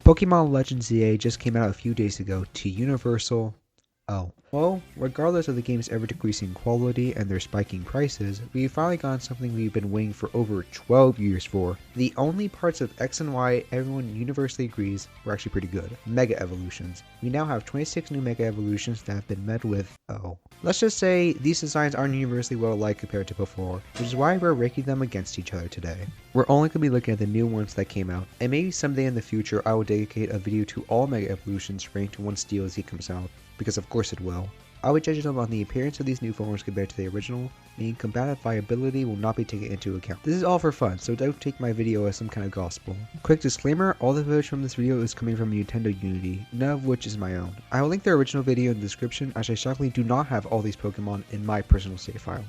Pokemon Legends ZA just came out a few days ago to Universal. Oh. Well, regardless of the game's ever-decreasing quality and their spiking prices, we've finally gotten something we've been waiting for over 12 years for. The only parts of X and Y everyone universally agrees were actually pretty good. Mega Evolutions. We now have 26 new Mega Evolutions that have been met with, let's just say these designs aren't universally well liked compared to before, which is why we're ranking them against each other today. We're only going to be looking at the new ones that came out, and maybe someday in the future I will dedicate a video to all Mega Evolutions ranked once DLC comes out, because of course it will. I'll be judging them on the appearance of these new forms compared to the original, meaning combative viability will not be taken into account. This is all for fun, so don't take my video as some kind of gospel. Quick disclaimer, all the footage from this video is coming from Nintendo Unity, none of which is my own. I will link their original video in the description, as I shockingly do not have all these Pokemon in my personal save file.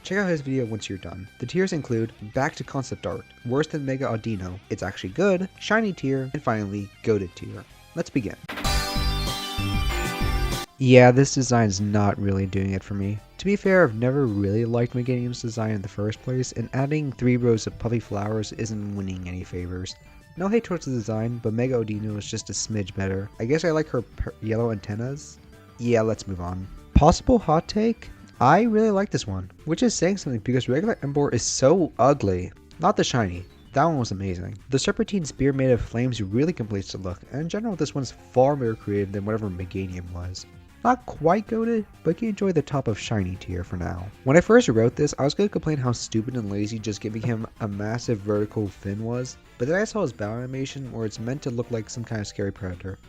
Check out his video once you're done. The tiers include Back to Concept Art, Worse Than Mega Audino, It's Actually Good, Shiny tier, and finally Goated tier. Let's begin. Yeah, this design is not really doing it for me. To be fair, I've never really liked Meganium's design in the first place, and adding 3 rows of puffy flowers isn't winning any favors. No hate towards the design, but Mega Audino is just a smidge better. I guess I like her yellow antennas. Yeah, let's move on. Possible hot take? I really like this one, which is saying something because regular Emboar is so ugly. Not the shiny. That one was amazing. The Serpentine Spear made of flames really completes the look, and in general this one's far more creative than whatever Meganium was. Not quite goated, but you can enjoy the top of shiny tier for now. When I first wrote this, I was going to complain how stupid and lazy just giving him a massive vertical fin was, but then I saw his battle animation where it's meant to look like some kind of scary predator.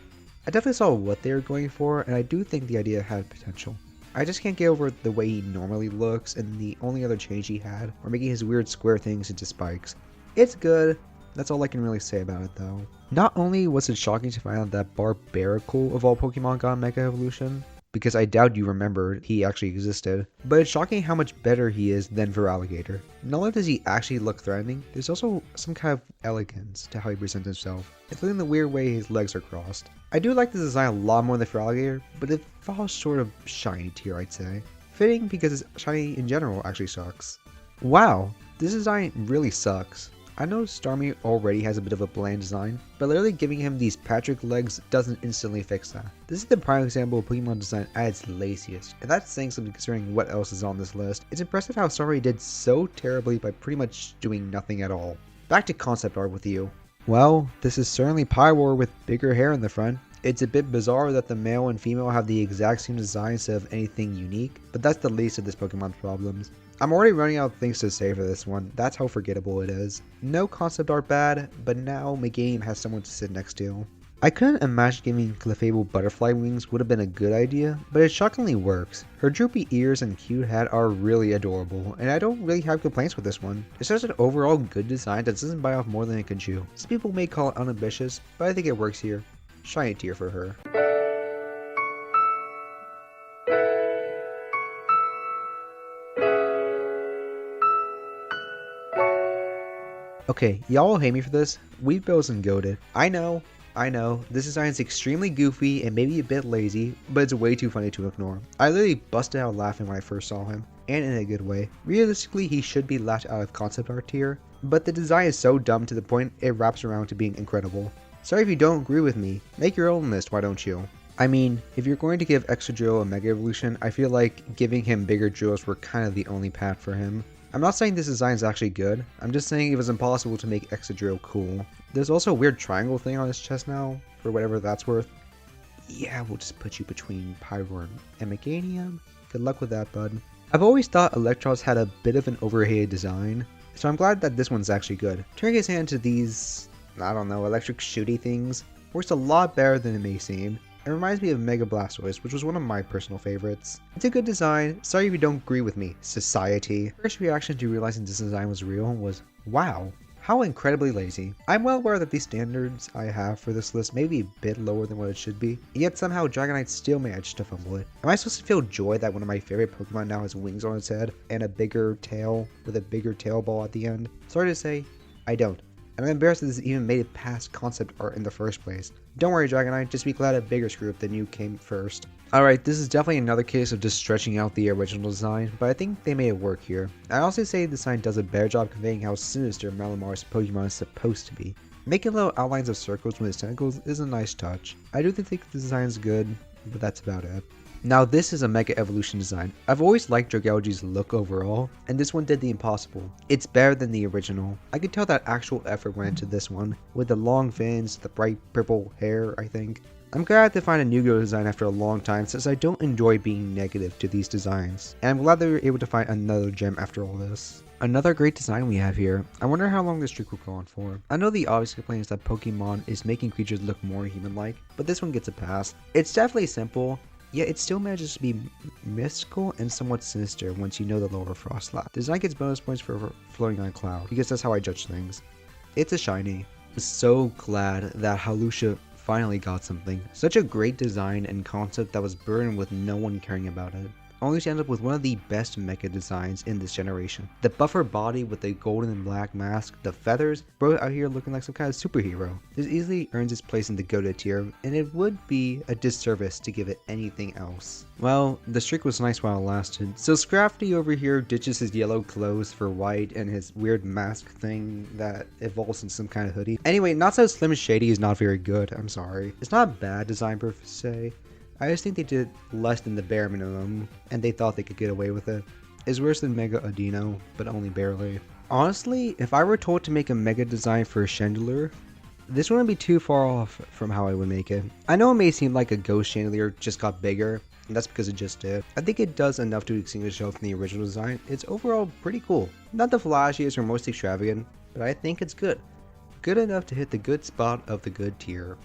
I definitely saw what they were going for, and I do think the idea had potential. I just can't get over the way he normally looks, and the only other change he had were making his weird square things into spikes. It's good. That's all I can really say about it though. Not only was it shocking to find out that Barbaracle of all Pokemon got a Mega Evolution, because I doubt you remembered he actually existed, but it's shocking how much better he is than Feraligatr. Not only does he actually look threatening, there's also some kind of elegance to how he presents himself, including the weird way his legs are crossed. I do like the design a lot more than Feraligatr, but it falls short of shiny tier, I'd say. Fitting because shiny in general actually sucks. Wow, this design really sucks. I know Starmie already has a bit of a bland design, but literally giving him these Patrick legs doesn't instantly fix that. This is the prime example of Pokemon design at its laziest, and that's saying something considering what else is on this list. It's impressive how Starmie did so terribly by pretty much doing nothing at all. Back to concept art with you. Well, this is certainly Pyroar with bigger hair in the front. It's a bit bizarre that the male and female have the exact same design instead of anything unique, but that's the least of this Pokemon's problems. I'm already running out of things to say for this one, that's how forgettable it is. No concept art bad, but now Meganium has someone to sit next to. I couldn't imagine giving Clefable butterfly wings would have been a good idea, but it shockingly works. Her droopy ears and cute hat are really adorable, and I don't really have complaints with this one. It's just an overall good design that doesn't bite off more than it can chew. Some people may call it unambitious, but I think it works here. Shiny tier for her. Okay, y'all will hate me for this. Weepyo isn't goated. I know, this design is extremely goofy and maybe a bit lazy, but it's way too funny to ignore. I literally busted out laughing when I first saw him, and in a good way. Realistically, he should be left out of concept art tier, but the design is so dumb to the point it wraps around to being incredible. Sorry if you don't agree with me, make your own list, why don't you? I mean, if you're going to give Excadrill a Mega Evolution, I feel like giving him bigger drills were kind of the only path for him. I'm not saying this design is actually good, I'm just saying it was impossible to make Excadrill cool. There's also a weird triangle thing on his chest now, for whatever that's worth. Yeah, we'll just put you between Pyroar and Meganium. Good luck with that, bud. I've always thought Electros had a bit of an overhated design, so I'm glad that this one's actually good. Turning his hand to these, I don't know, electric shooty things works a lot better than it may seem. It reminds me of Mega Blastoise, which was one of my personal favorites. It's a good design, sorry if you don't agree with me, society. First reaction to realizing this design was real was, wow, how incredibly lazy. I'm well aware that these standards I have for this list may be a bit lower than what it should be, yet somehow Dragonite still managed to fumble it. Am I supposed to feel joy that one of my favorite Pokemon now has wings on its head and a bigger tail with a bigger tail ball at the end? Sorry to say, I don't. And I'm embarrassed that this even made it past concept art in the first place. Don't worry, Dragonite, just be glad a bigger screw up than you came first. Alright, this is definitely another case of just stretching out the original design, but I think they made it work here. I also say the design does a better job conveying how sinister Malamar's Pokemon is supposed to be. Making little outlines of circles from his tentacles is a nice touch. I do think the design is good, but that's about it. Now this is a Mega Evolution design. I've always liked Dragalge's look overall, and this one did the impossible. It's better than the original. I could tell that actual effort went into this one, with the long fins, the bright purple hair, I think. I'm glad to find a new Go design after a long time since I don't enjoy being negative to these designs, and I'm glad they were able to find another gem after all this. Another great design we have here. I wonder how long this streak will go on for. I know the obvious complaint is that Pokemon is making creatures look more human-like, but this one gets a pass. It's definitely simple, yet it still manages to be mystical and somewhat sinister once you know the lore of Frostlass. Design gets bonus points for floating on a cloud, because that's how I judge things. It's a shiny. I'm so glad that Halusha finally got something. Such a great design and concept that was burned with no one caring about it. Only to end up with one of the best mecha designs in this generation. The buffer body with the golden and black mask, the feathers, bro out here looking like some kind of superhero. This easily earns its place in the GOATed tier, and it would be a disservice to give it anything else. Well, the streak was nice while it lasted. So Scrafty over here ditches his yellow clothes for white and his weird mask thing that evolves into some kind of hoodie. Anyway, Not So Slim Shady is not very good, I'm sorry. It's not a bad design per se. I just think they did less than the bare minimum, and they thought they could get away with it. It's worse than Mega Adino, but only barely. Honestly, if I were told to make a Mega design for a Chandelier, this wouldn't be too far off from how I would make it. I know it may seem like a Ghost Chandelier just got bigger, and that's because it just did. I think it does enough to distinguish itself from the original design. It's overall pretty cool. Not the flashiest or most extravagant, but I think it's good. Good enough to hit the good spot of the good tier.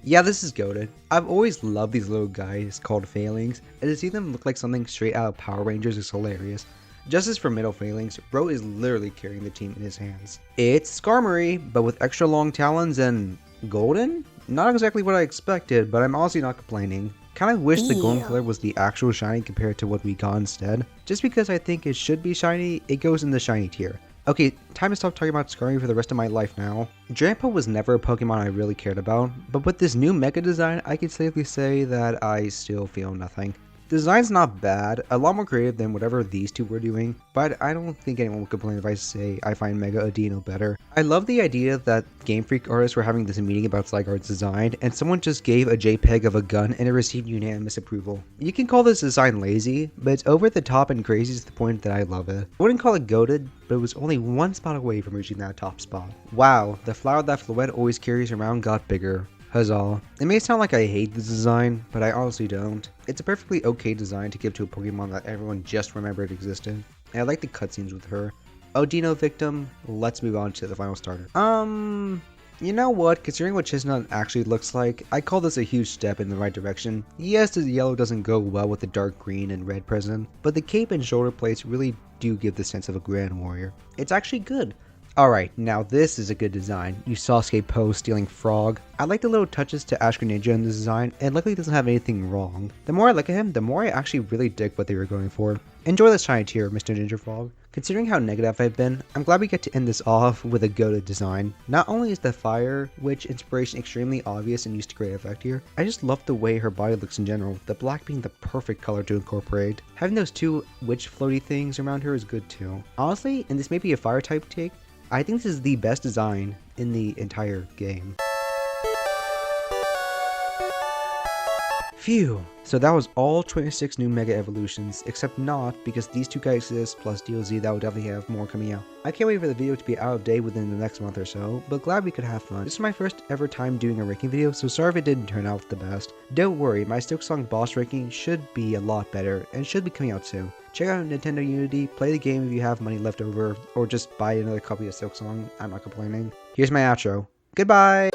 Yeah, this is goated. I've always loved these little guys called Failings, and to see them look like something straight out of Power Rangers is hilarious. Justice for middle Failings, bro is literally carrying the team in his hands. It's Skarmory, but with extra long talons and golden? Not exactly what I expected, but I'm honestly not complaining. Kinda wish the golden color was the actual shiny compared to what we got instead. Just because I think it should be shiny, it goes in the shiny tier. Okay, time to stop talking about Skarmory for the rest of my life now. Drampa was never a Pokemon I really cared about, but with this new Mega design, I can safely say that I still feel nothing. The design's not bad, a lot more creative than whatever these two were doing, but I don't think anyone would complain if I say I find Mega Adino better. I love the idea that Game Freak artists were having this meeting about Zygarde's design, and someone just gave a JPEG of a gun and it received unanimous approval. You can call this design lazy, but it's over the top and crazy to the point that I love it. I wouldn't call it goated, but it was only one spot away from reaching that top spot. Wow, the flower that Floette always carries around got bigger. Huzzah. It may sound like I hate this design, but I honestly don't. It's a perfectly okay design to give to a Pokemon that everyone just remembered existed. And I like the cutscenes with her. Odino victim, let's move on to the final starter. You know what, considering what Chestnut actually looks like, I call this a huge step in the right direction. Yes, the yellow doesn't go well with the dark green and red present, but the cape and shoulder plates really do give the sense of a Grand Warrior. It's actually good. Alright, now this is a good design. You saw Sasuke Poe stealing Frog. I like the little touches to Ash Greninja in this design, and luckily it doesn't have anything wrong. The more I look at him, the more I actually really dig what they were going for. Enjoy this shiny tier, Mr. Ninja Frog. Considering how negative I've been, I'm glad we get to end this off with a goated design. Not only is the fire witch inspiration extremely obvious and used to great effect here, I just love the way her body looks in general, the black being the perfect color to incorporate. Having those two witch floaty things around her is good too. Honestly, and this may be a fire type take, I think this is the best design in the entire game. Phew. So that was all 26 new Mega Evolutions, except not, because these two guys exist, plus DLC that will definitely have more coming out. I can't wait for the video to be out of date within the next month or so, but glad we could have fun. This is my first ever time doing a ranking video, so sorry if it didn't turn out the best. Don't worry, my Silksong boss ranking should be a lot better, and should be coming out soon. Check out Nintendo Unity, play the game if you have money left over, or just buy another copy of Silksong, I'm not complaining. Here's my outro. Goodbye!